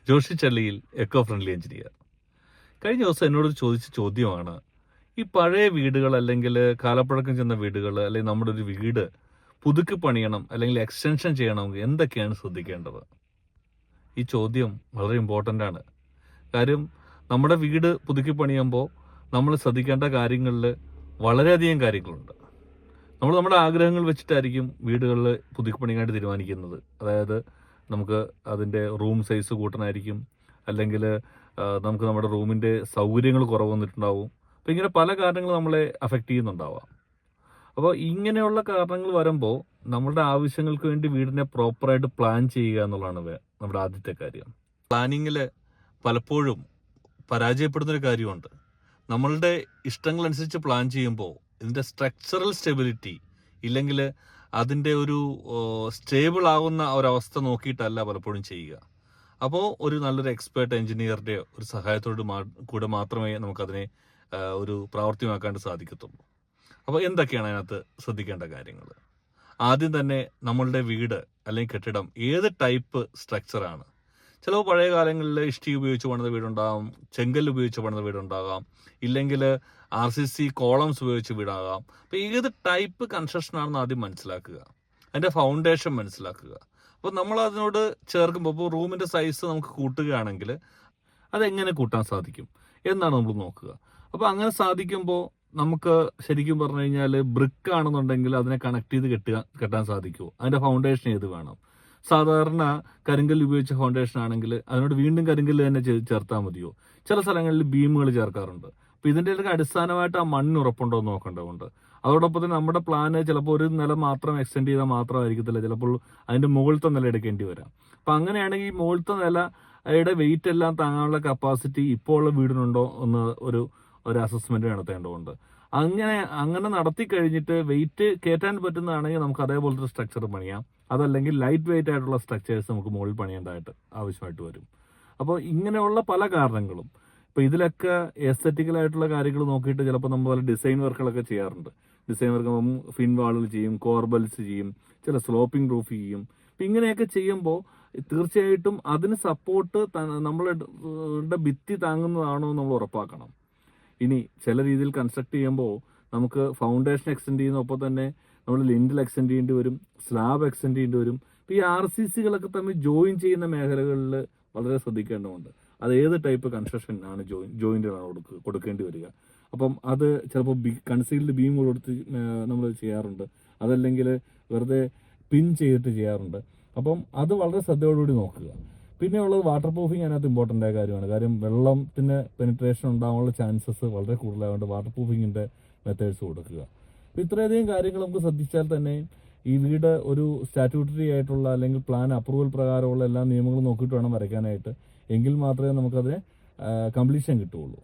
Joshi ചള്ളിയിൽ eco friendly engineer. കഴിഞ്ഞ ദിവസം എന്നോട് ചോദിച്ച ചോദ്യമാണ്, ഈ പഴയ വീടുകൾ അല്ലെങ്കിൽ കാലപ്പഴക്കം ചെന്ന വീടുകൾ അല്ലെങ്കിൽ നമ്മുടെ ഒരു വീട് പുതുക്കി പണിയണം അല്ലെങ്കിൽ എക്സ്റ്റൻഷൻ ചെയ്യണമെങ്കിൽ എന്തൊക്കെയാണ് ശ്രദ്ധിക്കേണ്ടത്? ഈ ചോദ്യം വളരെ ഇമ്പോർട്ടൻ്റ് ആണ്. കാര്യം നമ്മുടെ വീട് പുതുക്കി പണിയുമ്പോൾ നമ്മൾ ശ്രദ്ധിക്കേണ്ട കാര്യങ്ങളിൽ വളരെയധികം കാര്യങ്ങളുണ്ട്. നമ്മൾ നമ്മുടെ ആഗ്രഹങ്ങൾ വെച്ചിട്ടായിരിക്കും വീടുകളിൽ പുതുക്കി പണിയാനായിട്ട് തീരുമാനിക്കുന്നത്. അതായത് നമുക്ക് അതിൻ്റെ റൂം സൈസ് കൂട്ടണമായിരിക്കും, അല്ലെങ്കിൽ നമുക്ക് നമ്മുടെ റൂമിൻ്റെ സൗകര്യങ്ങൾ കുറവ് വന്നിട്ടുണ്ടാവും. അപ്പോൾ ഇങ്ങനെ പല കാരണങ്ങൾ നമ്മളെ അഫക്റ്റ് ചെയ്യുന്നുണ്ടാവാം. അപ്പോൾ ഇങ്ങനെയുള്ള കാരണങ്ങൾ വരുമ്പോൾ നമ്മളുടെ ആവശ്യങ്ങൾക്ക് വേണ്ടി വീടിനെ പ്രോപ്പറായിട്ട് പ്ലാൻ ചെയ്യുക എന്നുള്ളതാണ് നമ്മുടെ ആദ്യത്തെ കാര്യം. പ്ലാനിങ്ങിൽ പലപ്പോഴും പരാജയപ്പെടുന്നൊരു കാര്യമുണ്ട്. നമ്മളുടെ ഇഷ്ടങ്ങളനുസരിച്ച് പ്ലാൻ ചെയ്യുമ്പോൾ ഇതിൻ്റെ സ്ട്രക്ചറൽ സ്റ്റെബിലിറ്റി ഇല്ലെങ്കിൽ അതിൻ്റെ ഒരു സ്റ്റേബിൾ ആകുന്ന ഒരവസ്ഥ നോക്കിയിട്ടല്ല പലപ്പോഴും ചെയ്യുക. അപ്പോൾ ഒരു നല്ലൊരു എക്സ്പേർട്ട് എഞ്ചിനീയറുടെ ഒരു സഹായത്തോട് കൂടെ മാത്രമേ നമുക്കതിനെ ഒരു പ്രാവർത്തികമാക്കാൻ സാധിക്കത്തുള്ളൂ. അപ്പോൾ എന്തൊക്കെയാണ് അതിനകത്ത് ശ്രദ്ധിക്കേണ്ട കാര്യങ്ങൾ? ആദ്യം തന്നെ നമ്മളുടെ വീട് അല്ലെങ്കിൽ കെട്ടിടം ഏത് ടൈപ്പ് സ്ട്രക്ചറാണ്. ചിലപ്പോൾ പഴയ കാലങ്ങളിൽ ഇഷ്ടി ഉപയോഗിച്ച് പണിത വീടുണ്ടാകാം, ചെങ്കല്ല് ഉപയോഗിച്ച് പണിത വീടുണ്ടാകാം, ഇല്ലെങ്കിൽ RCC കോളംസ് ഉപയോഗിച്ച് വീടാകാം. അപ്പോൾ ഏത് ടൈപ്പ് കൺസ്ട്രക്ഷൻ ആണെന്ന് ആദ്യം മനസ്സിലാക്കുക, അതിൻ്റെ ഫൗണ്ടേഷൻ മനസ്സിലാക്കുക. അപ്പോൾ നമ്മൾ അതിനോട് ചേർക്കുമ്പോൾ ഇപ്പോൾ റൂമിൻ്റെ സൈസ് നമുക്ക് കൂട്ടുകയാണെങ്കിൽ അതെങ്ങനെ കൂട്ടാൻ സാധിക്കും എന്നാണ് നമ്മൾ നോക്കുക. അപ്പോൾ അങ്ങനെ സാധിക്കുമ്പോൾ നമുക്ക് ശരിക്കും പറഞ്ഞു കഴിഞ്ഞാൽ ബ്രിക്ക് ആണെന്നുണ്ടെങ്കിൽ അതിനെ കണക്ട് ചെയ്ത് കെട്ടാൻ സാധിക്കുമോ, അതിൻ്റെ ഫൗണ്ടേഷൻ ഏത് വേണം. സാധാരണ കരിങ്കല്ല് ഉപയോഗിച്ച ഫൗണ്ടേഷൻ ആണെങ്കിൽ അതിനോട് വീണ്ടും കരിങ്കല്ല് തന്നെ ചേർത്താൽ മതിയോ? ചില സ്ഥലങ്ങളിൽ ബീമുകൾ ചേർക്കാറുണ്ട്. അപ്പോൾ ഇതിൻ്റെ അടിസ്ഥാനമായിട്ട് ആ മണ്ണിന് ഉറപ്പുണ്ടോ എന്ന് നോക്കേണ്ടതുണ്ട്. അതോടൊപ്പം തന്നെ നമ്മുടെ പ്ലാന് ചിലപ്പോൾ ഒരു നില മാത്രം എക്സ്റ്റെൻഡ് ചെയ്താൽ മാത്രമായിരിക്കത്തില്ല, ചിലപ്പോൾ അതിൻ്റെ മുകളിലത്തെ നില എടുക്കേണ്ടി വരാം. അപ്പം അങ്ങനെയാണെങ്കിൽ ഈ മുകളിലത്തെ നിലയുടെ വെയിറ്റ് എല്ലാം താങ്ങാനുള്ള കപ്പാസിറ്റി ഇപ്പോൾ ഉള്ള വീടിനുണ്ടോ എന്ന് ഒരു അസസ്മെന്റ് നടത്തേണ്ടതുണ്ട്. അങ്ങനെ നടത്തി കഴിഞ്ഞിട്ട് വെയിറ്റ് കയറ്റാൻ പറ്റുന്നതാണെങ്കിൽ നമുക്ക് അതേപോലത്തെ സ്ട്രക്ചർ പണിയാം. അതല്ലെങ്കിൽ ലൈറ്റ് വെയിറ്റ് ആയിട്ടുള്ള സ്ട്രക്ചേഴ്സ് നമുക്ക് മുകളിൽ പണിയേണ്ടതായിട്ട് ആവശ്യമായിട്ട് വരും. അപ്പോൾ ഇങ്ങനെയുള്ള പല കാരണങ്ങളും. ഇപ്പോൾ ഇതിലൊക്കെ എസ്തെറ്റിക്കലായിട്ടുള്ള കാര്യങ്ങൾ നോക്കിയിട്ട് ചിലപ്പോൾ നമ്മൾ ഡിസൈൻ വർക്കുകളൊക്കെ ചെയ്യാറുണ്ട്. ഡിസൈൻ വർക്ക് ഫിൻ വാളുകൾ ചെയ്യും, കോർബൽസ് ചെയ്യും, ചില സ്ലോപ്പിംഗ് റൂഫ് ചെയ്യും. അപ്പം ഇങ്ങനെയൊക്കെ ചെയ്യുമ്പോൾ തീർച്ചയായിട്ടും അതിന് സപ്പോർട്ട് നമ്മളുടെ ഭിത്തി താങ്ങുന്നതാണോ നമ്മൾ ഉറപ്പാക്കണം. ഇനി ചില രീതിയിൽ കൺസ്ട്രക്ട് ചെയ്യുമ്പോൾ നമുക്ക് ഫൗണ്ടേഷൻ എക്സ്റ്റെൻഡ് ചെയ്യുന്നൊപ്പം തന്നെ നമ്മൾ ലിൻഡിൽ എക്സ്റ്റെൻഡ് ചെയ്യേണ്ടി വരും, സ്ലാബ് എക്സ്റ്റെൻഡ് ചെയ്യേണ്ടി വരും. ഇപ്പോൾ ഈ RCCകളൊക്കെ തമ്മിൽ ജോയിൻ ചെയ്യുന്ന മേഖലകളിൽ വളരെ ശ്രദ്ധിക്കേണ്ടതുണ്ട്. അത് ഏത് ടൈപ്പ് കൺസ്ട്രക്ഷൻ ആണ് ജോയിൻ്റാണ് കൊടുക്കേണ്ടി വരിക. അപ്പം അത് ചിലപ്പോൾ കൺസീൽഡ് ബീം കൊടുത്ത് നമ്മൾ ചെയ്യാറുണ്ട്, അതല്ലെങ്കിൽ വെറുതെ പിൻ ചെയ്തിട്ട് ചെയ്യാറുണ്ട്. അപ്പം അത് വളരെ ശ്രദ്ധയോടുകൂടി നോക്കുക. പിന്നെ ഉള്ളത് വാട്ടർ പ്രൂഫിങ് അതിനകത്ത് ഇമ്പോർട്ടൻ്റ് ആയ കാര്യമാണ്. കാര്യം വെള്ളത്തിന് പെനിട്രേഷൻ ഉണ്ടാകാനുള്ള ചാൻസസ് വളരെ കൂടുതലായതുകൊണ്ട് വാട്ടർ പ്രൂഫിങ്ങിൻ്റെ മെത്തേഡ്സ് കൊടുക്കുക. അപ്പോൾ ഇത്രയധികം കാര്യങ്ങൾ നമുക്ക് ശ്രദ്ധിച്ചാൽ തന്നെ ഈ വീട് ഒരു സ്റ്റാറ്റ്യൂട്ടറി ആയിട്ടുള്ള അല്ലെങ്കിൽ പ്ലാൻ അപ്രൂവൽ പ്രകാരമുള്ള എല്ലാ നിയമങ്ങളും നോക്കിയിട്ട് വേണം വരയ്ക്കാനായിട്ട്. എങ്കിൽ മാത്രമേ നമുക്കതിന് കംപ്ലീഷൻ കിട്ടുകയുള്ളൂ.